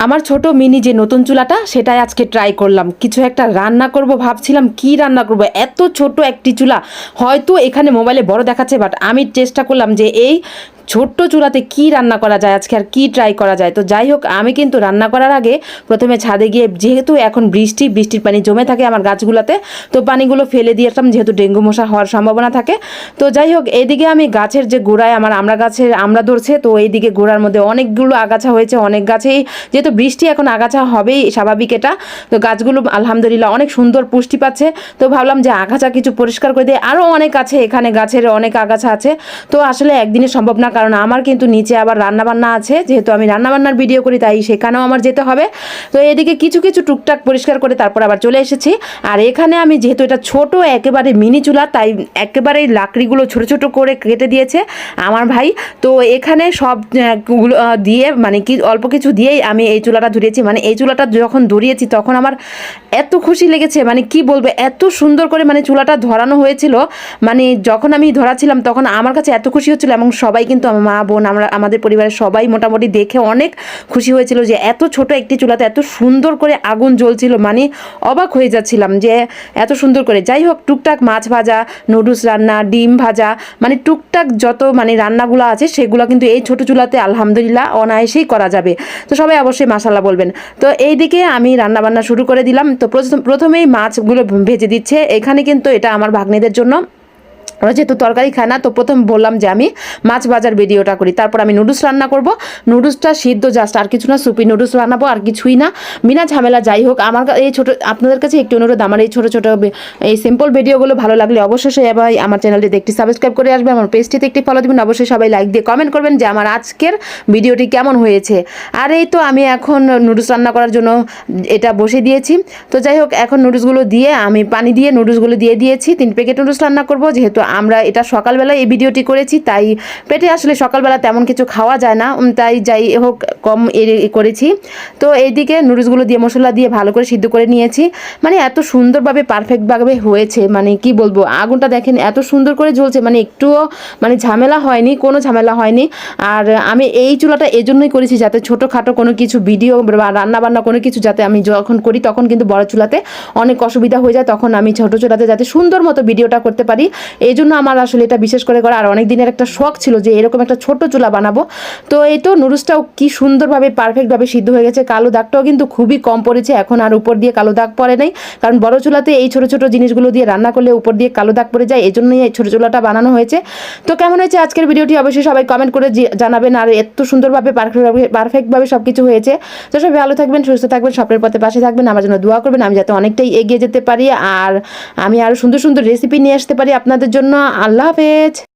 আমার ছোট মিনি যে নতুন চুলাটা সেটাই আজকে ট্রাই করলাম। কিছু একটা রান্না করব ভাবছিলাম, কি রান্না করব, এত ছোট একটি চুলা। হয়তো এখানে মোবাইলে বড় দেখাচ্ছে, বাট আমি চেষ্টা করলাম যে এই ছোট্ট চুলাতে কি রান্না করা যায় আজকে, আর কি ট্রাই করা যায়। তো যাই হোক, আমি কিন্তু রান্না করার আগে প্রথমে ছাদে গিয়ে, যেহেতু এখন বৃষ্টির পানি জমে থাকে আমার গাছগুলোতে, তো পানিগুলো ফেলে দিয়েছিলাম, যেহেতু ডেঙ্গু মশা হওয়ার সম্ভাবনা থাকে। তো যাই হোক, এইদিকে আমি গাছের যে গোড়ায় আমার আমড়া ধরছে, তো এইদিকে গোড়ার মধ্যে অনেকগুলো আগাছা হয়েছে, অনেক গাছেই, যেহেতু বৃষ্টি এখন আগাছা হবেই, স্বাভাবিক এটা। তো গাছগুলো আলহামদুলিল্লাহ অনেক সুন্দর পুষ্টি পাচ্ছে। তো ভাবলাম যে আগাছা কিছু পরিষ্কার করে দিয়ে, আরও অনেক আছে এখানে, গাছের অনেক আগাছা আছে। তো আসলে একদিনে সম্ভব না, কারণ আমার কিন্তু নিচে আবার রান্নাবান্না আছে, যেহেতু আমি রান্নাবান্নার ভিডিও করি, তাই সেখানেও আমার যেতে হবে। তো এদিকে কিছু কিছু টুকটাক পরিষ্কার করে তারপর আবার চলে এসেছি। আর এখানে আমি, যেহেতু এটা ছোট একেবারে মিনি চুলা, তাই একেবারেই লাকড়িগুলো ছোট ছোট করে কেটে দিয়েছে আমার ভাই। তো এখানে সব দিয়ে, মানে কি অল্প কিছু দিয়েই আমি এই চুলাটা ধরিয়েছি। মানে এই চুলাটা যখন ধরিয়েছি তখন আমার এত খুশি লেগেছে, মানে কি বলবো, এত সুন্দর করে মানে চুলাটা ধরানো হয়েছিল। মানে যখন আমি ধরাছিলাম তখন আমার কাছে এত খুশি হচ্ছিল, এবং সবাই কিন্তু আমার মা বোন, আমাদের পরিবারের সবাই মোটামুটি দেখে অনেক খুশি হয়েছিল যে এত ছোট একটি চুলাতে এত সুন্দর করে আগুন জ্বলছিল। মানে অবাক হয়ে যাচ্ছিলাম যে এত সুন্দর করে। যাই হোক, টুকটাক মাছ ভাজা, নুডলস রান্না, ডিম ভাজা, মানে টুকটাক যত মানে রান্নাগুলো আছে সেগুলো কিন্তু এই ছোট চুলাতে আলহামদুলিল্লাহ অনায়াসেই করা যাবে। তো সবাই অবশ্যই মাশাআল্লাহ বলবেন। তো এইদিকে আমি রান্নাবান্না শুরু করে দিলাম। তো প্রথমেই মাছগুলো ভেজে দিচ্ছে। এখানে কিন্তু এটা আমার ভাগ্নেদের জন্য, ওরা যেহেতু তরকারি খায় না, তো প্রথম বললাম যে আমি মাছ ভাজার ভিডিওটা করি, তারপর আমি নুডলস রান্না করব। নুডলসটা সিদ্ধ জাস্ট, আর কিছু না, সুপি নুডলস বানাবো, আর কিছুই না, বিনা ঝামেলা। যাই হোক, আমার এই ছোটো, আপনাদের কাছে একটু অনুরোধ, আমার এই ছোটো ছোটো এই সিম্পল ভিডিওগুলো ভালো লাগলে অবশ্যই সবাই আমার চ্যানেলটিতে একটি সাবস্ক্রাইব করে আসবে, আমার পেজটিতে একটি ফলো দেবেন, অবশ্যই সবাই লাইক দিয়ে কমেন্ট করবেন যে আমার আজকের ভিডিওটি কেমন হয়েছে। আর এই তো আমি এখন নুডলস রান্না করার জন্য এটা বসে দিয়েছি। তো যাই হোক, এখন নুডলসগুলো দিয়ে আমি পানি দিয়ে নুডলসগুলো দিয়ে দিয়েছি। 3 প্যাকেট নুডলস রান্না করব, যেহেতু আমরা এটা সকালবেলা এই ভিডিওটি করেছি, তাই পেটে আসলে সকালবেলা তেমন কিছু খাওয়া যায় না, তাই যাই হোক কম করেছি। তো এইদিকে নুডলসগুলো দিয়ে মশলা দিয়ে ভালো করে সিদ্ধ করে নিয়েছি। মানে এত সুন্দরভাবে পারফেক্টভাবে হয়েছে, মানে কি বলবো, আগুনটা দেখেন এত সুন্দর করে জ্বলছে, মানে একটুও মানে ঝামেলা হয়নি, কোনো ঝামেলা হয়নি। আর আমি এই চুলাটা এজন্যই করেছি যাতে ছোটোখাটো কোনো কিছু ভিডিও বা রান্নাবান্না কোনো কিছু যাতে আমি যখন করি তখন কিন্তু বড় চুলাতে অনেক অসুবিধা হয়ে যায়, তখন আমি ছোটো চুলাতে যাতে সুন্দর মতো ভিডিওটা করতে পারি, এই জন্য আমার আসলে এটা বিশেষ করে করা। আর অনেক দিনের একটা শখ ছিল যে এরকম একটা ছোট চুলা বানাবো। তো এই তো নুডলসটাও কি সুন্দরভাবে পারফেক্টভাবে সিদ্ধ হয়ে গেছে। কালো দাগটাও কিন্তু খুবই কম পড়েছে, এখন আর উপর দিয়ে কালো দাগ পড়ে নাই, কারণ বড় চুলাতে এই ছোট ছোট জিনিসগুলো দিয়ে রান্না করলে উপর দিয়ে কালো দাগ পড়ে যায়, এই জন্যই এই ছোটো চুলাটা বানানো হয়েছে। তো কেমন হয়েছে আজকের ভিডিওটি অবশ্যই সবাই কমেন্ট করে জানাবেন। আর এত সুন্দরভাবে পারফেক্টভাবে সব কিছু হয়েছে। তো সবাই ভালো থাকবেন, সুস্থ থাকবেন, স্বপ্নের পথে পাশে থাকবেন, আমার জন্য দোয়া করবেন, আমি যাতে অনেকটাই এগিয়ে যেতে পারি, আর আমি আরও সুন্দর সুন্দর রেসিপি নিয়ে আসতে পারি আপনাদের জন্য। আল্লাহ হাফেজ।